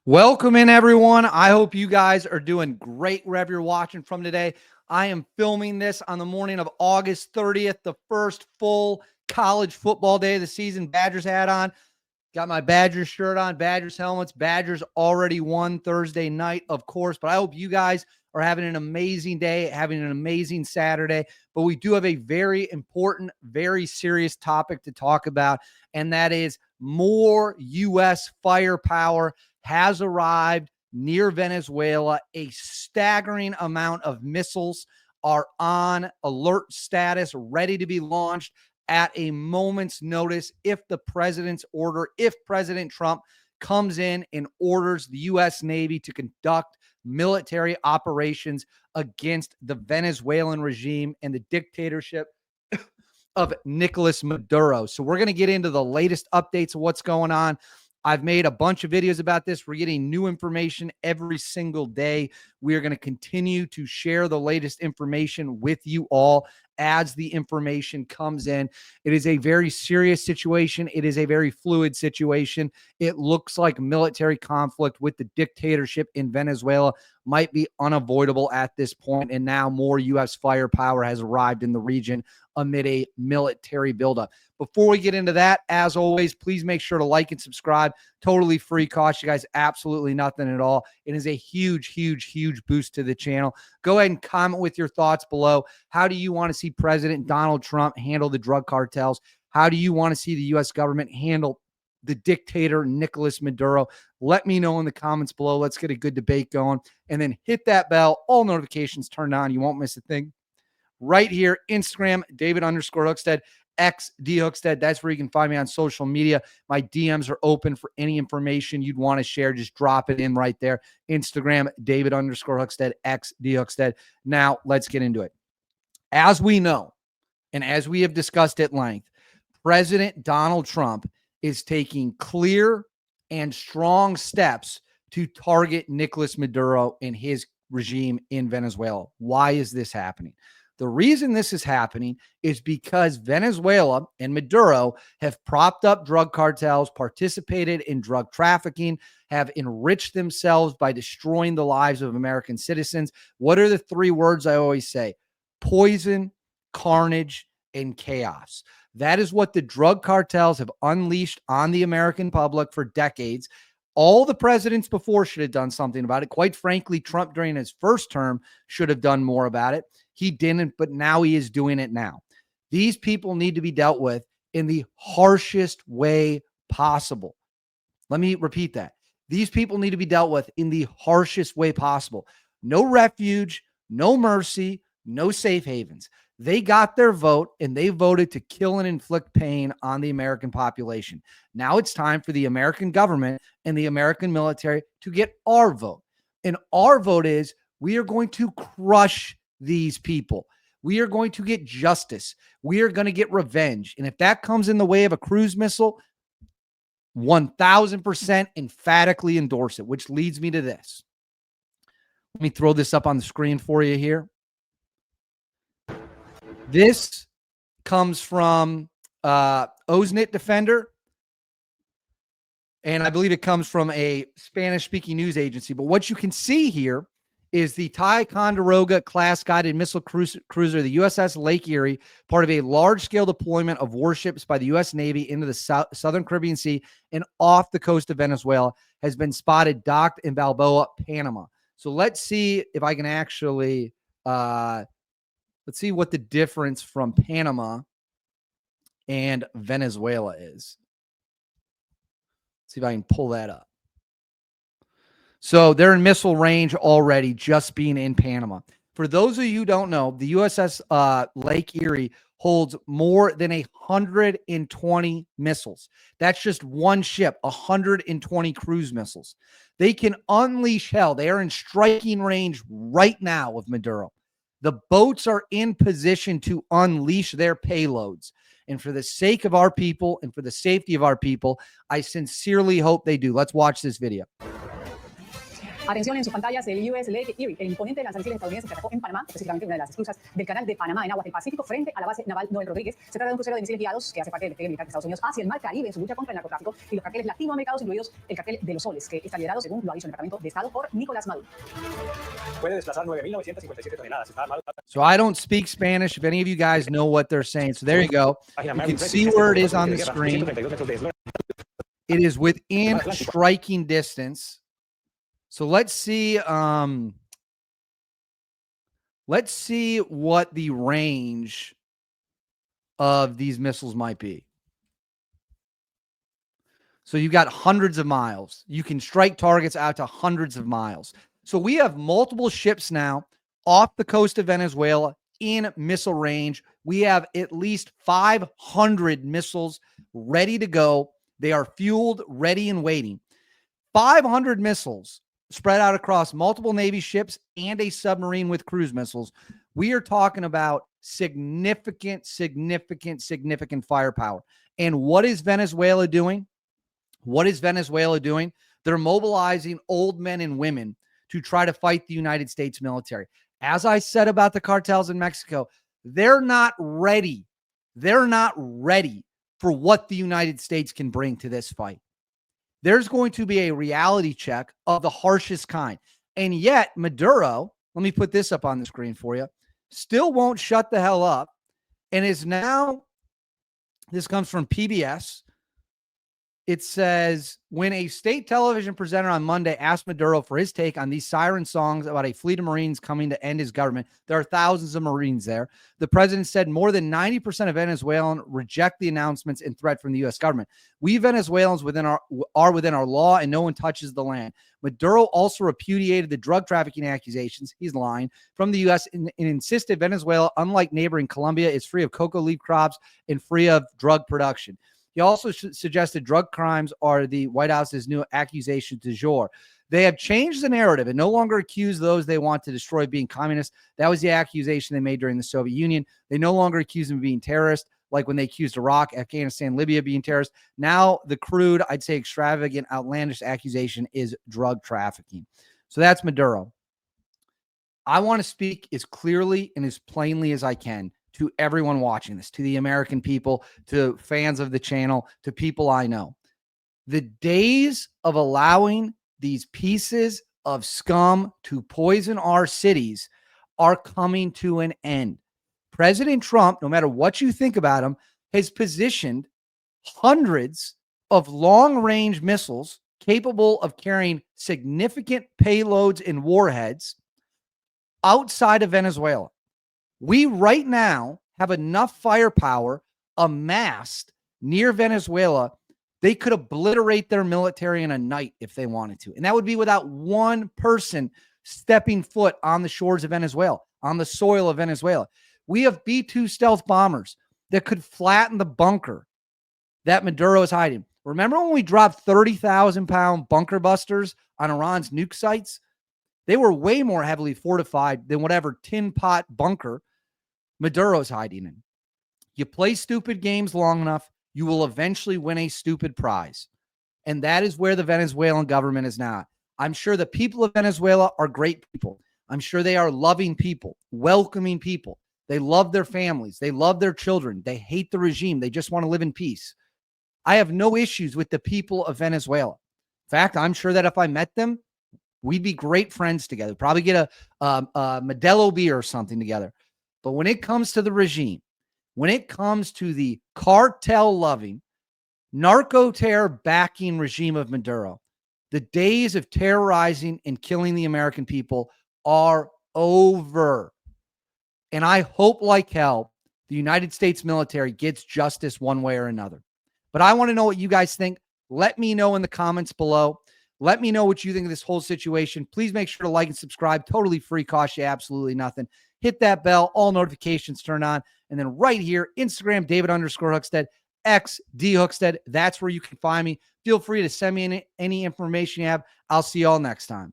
Welcome in, everyone. I hope you guys are doing great wherever you're watching from today. I am filming this on the morning of August 30th, the first full college football day of the season. Badgers hat on. Got my Badgers shirt on, Badgers helmets. Badgers already won Thursday night, of course, but I hope you guys are having an amazing day, having an amazing Saturday. But we do have a very important, very serious topic to talk about, and that is more U.S. firepower has arrived near Venezuela. A staggering amount of missiles are on alert status, ready to be launched at a moment's notice if the president's order, if President Trump comes in and orders the U.S. Navy to conduct military operations against the Venezuelan regime and the dictatorship of Nicolas Maduro. So we're going to get into the latest updates of what's going on. I've made a bunch of videos about this. We're getting new information every single day. We are going to continue to share the latest information with you all as the information comes in. It is a very serious situation. It is a very fluid situation. It looks like military conflict with the dictatorship in Venezuela might be unavoidable at this point, and now more U.S. firepower has arrived in the region amid a military buildup. Before we get into that, as always, please make sure to like and subscribe. Totally free, cost you guys absolutely nothing at all. It is a huge, huge, huge boost to the channel. Go ahead and comment with your thoughts below. How do you want to see President Donald Trump handle the drug cartels? How do you want to see the U.S. government handle the dictator Nicolas Maduro? Let me know in the comments below. Let's get a good debate going. And then hit that bell. All notifications turned on. You won't miss a thing. Right here, Instagram, David_Hookstead, XDHookstead. That's where you can find me on social media. My DMs are open for any information you'd want to share. Just drop it in right there. Instagram, David_Hookstead, XDHookstead. Now, let's get into it. As we know, and as we have discussed at length, President Donald Trump is taking clear and strong steps to target Nicolas Maduro and his regime in Venezuela. Why is this happening? The reason this is happening is because Venezuela and Maduro have propped up drug cartels, participated in drug trafficking, have enriched themselves by destroying the lives of American citizens. What are the three words I always say? Poison, carnage, and chaos. That is what the drug cartels have unleashed on the American public for decades. All the presidents before should have done something about it. Quite frankly, Trump during his first term should have done more about it. He didn't, but now he is doing it now. These people need to be dealt with in the harshest way possible. Let me repeat that. These people need to be dealt with in the harshest way possible. No refuge, no mercy, no safe havens. They got their vote, and they voted to kill and inflict pain on the American population. Now it's time for the American government and the American military to get our vote. And our vote is we are going to crush these people. We are going to get justice. We are going to get revenge. And if that comes in the way of a cruise missile, 1000% emphatically endorse it, which leads me to this. Let me throw this up on the screen for you here. This comes from Oznit Defender, and I believe it comes from a Spanish-speaking news agency. But what you can see here is the Ticonderoga class guided missile cruiser, the USS Lake Erie, part of a large-scale deployment of warships by the U.S. Navy into the Southern Caribbean Sea and off the coast of Venezuela, has been spotted docked in Balboa, Panama. So let's see if I can actually let's see what the difference from Panama and Venezuela is. Let's see if I can pull that up. So they're in missile range already, just being in Panama. For those of you who don't know, the USS Lake Erie holds more than 120 missiles. That's just one ship, 120 cruise missiles. They can unleash hell. They are in striking range right now of Maduro. The boats are in position to unleash their payloads. And for the sake of our people and for the safety of our people, I sincerely hope they do. Let's watch this video. Atención en sus pantallas, el US Lake Erie, el imponente lanzamisiles estadounidense que atacó en Panamá, específicamente una de las esclusas del canal de Panamá en aguas del Pacífico, frente a la base naval Noel Rodríguez. Se trata de un crucero de misiles guiados que hace parte del despliegue militar de Estados Unidos hacia el Mar Caribe en su lucha contra el narcotráfico y los carteles latinoamericanos, incluidos el cartel de los soles, que está liderado, según lo ha dicho el Departamento de Estado, por Nicolas Maduro. Puede desplazar 9.957 toneladas. So I don't speak Spanish. If any of you guys know what they're saying. So there you go. You can see where it is on the screen. It is within striking distance. So let's see what the range of these missiles might be. So you've got hundreds of miles. You can strike targets out to hundreds of miles. So we have multiple ships now off the coast of Venezuela in missile range. We have at least 500 missiles ready to go. They are fueled, ready, and waiting. 500 missiles spread out across multiple Navy ships and a submarine with cruise missiles. We are talking about significant firepower. And what is Venezuela doing? What is Venezuela doing? They're mobilizing old men and women to try to fight the United States military. As I said about the cartels in Mexico, they're not ready. They're not ready for what the United States can bring to this fight. There's going to be a reality check of the harshest kind. And yet Maduro, let me put this up on the screen for you, still won't shut the hell up and is now, this comes from PBS. It says, when a state television presenter on Monday asked Maduro for his take on these siren songs about a fleet of Marines coming to end his government, there are thousands of Marines there. The president said more than 90% of Venezuelans reject the announcements and threat from the U.S. government. We Venezuelans are within our law and no one touches the land. Maduro also repudiated the drug trafficking accusations, he's lying, from the U.S. and insisted Venezuela, unlike neighboring Colombia, is free of cocoa leaf crops and free of drug production. He also suggested drug crimes are the White House's new accusation du jour. They have changed the narrative and no longer accuse those they want to destroy of being communists. That was the accusation they made during the Soviet Union. They no longer accuse them of being terrorists, like when they accused Iraq, Afghanistan, Libya of being terrorists. Now the crude, I'd say extravagant, outlandish accusation is drug trafficking. So that's Maduro. I want to speak as clearly and as plainly as I can to everyone watching this, to the American people, to fans of the channel, to people I know. The days of allowing these pieces of scum to poison our cities are coming to an end. President Trump, no matter what you think about him, has positioned hundreds of long-range missiles capable of carrying significant payloads and warheads outside of Venezuela. We right now have enough firepower amassed near Venezuela. They could obliterate their military in a night if they wanted to. And that would be without one person stepping foot on the shores of Venezuela, on the soil of Venezuela. We have B-2 stealth bombers that could flatten the bunker that Maduro is hiding. Remember when we dropped 30,000-pound bunker busters on Iran's nuke sites? They were way more heavily fortified than whatever tin pot bunker Maduro's hiding in. You play stupid games long enough, you will eventually win a stupid prize. And that is where the Venezuelan government is now. I'm sure the people of Venezuela are great people. I'm sure they are loving people, welcoming people. They love their families. They love their children. They hate the regime. They just want to live in peace. I have no issues with the people of Venezuela. In fact, I'm sure that if I met them, we'd be great friends together. Probably get a Modelo beer or something together. But when it comes to the regime, when it comes to the cartel-loving, narco-terror-backing regime of Maduro, the days of terrorizing and killing the American people are over. And I hope like hell the United States military gets justice one way or another. But I want to know what you guys think. Let me know in the comments below. Let me know what you think of this whole situation. Please make sure to like and subscribe. Totally free, cost you absolutely nothing. Hit that bell, all notifications turn on. And then right here, Instagram, David_Hookstead, X D Hookstead. That's where you can find me. Feel free to send me any information you have. I'll see you all next time.